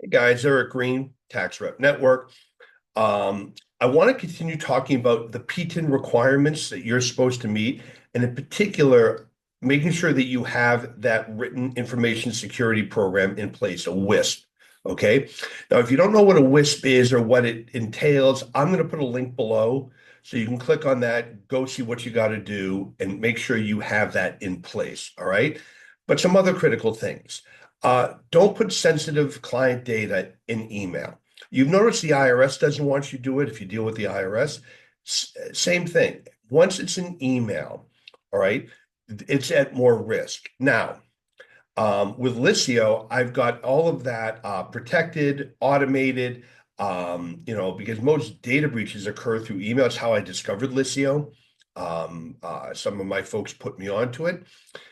Guys, Eric Green, Tax Rep Network. I want to continue talking about the PTIN requirements that you're supposed to meet, and in particular, making sure that you have that written information security program in place, a WISP. Okay. Now, if you don't know what a WISP is or what it entails, I'm going to put a link below so you can click on that, go see what you got to do, and make sure you have that in place. All right. But some other critical things. Don't put sensitive client data in email. You've noticed the IRS doesn't want you to do it if you deal with the IRS. Same thing. Once it's an email, all right, it's at more risk. Now, with Liscio, I've got all of that protected, automated, because most data breaches occur through email. It's how I discovered Liscio. Some of my folks put me onto it.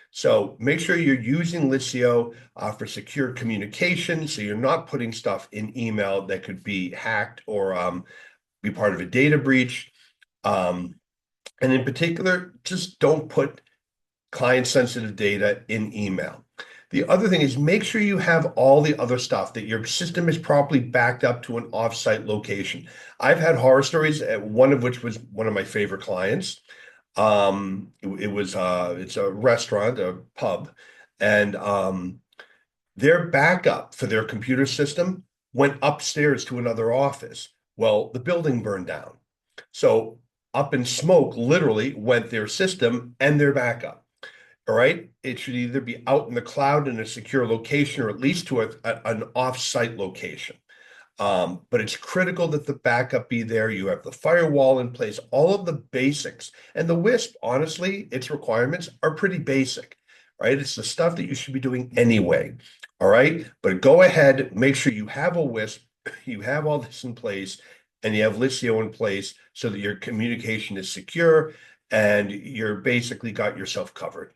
So make sure you're using Liscio for secure communication, so you're not putting stuff in email that could be hacked or be part of a data breach. And in particular, just don't put client-sensitive data in email. The other thing is make sure you have all the other stuff, that your system is properly backed up to an offsite location. I've had horror stories, one of which was one of my favorite clients. It's a restaurant, a pub, and their backup for their computer system went upstairs to another office. Well, the building burned down. So up in smoke literally went their system and their backup. All right. It should either be out in the cloud in a secure location or at least to an off-site location. But it's critical that the backup be there. You have the firewall in place, all of the basics. And the WISP, honestly, its requirements are pretty basic, right? It's the stuff that you should be doing anyway. All right. But go ahead, make sure you have a WISP, you have all this in place, and you have Liscio in place so that your communication is secure and you're basically got yourself covered.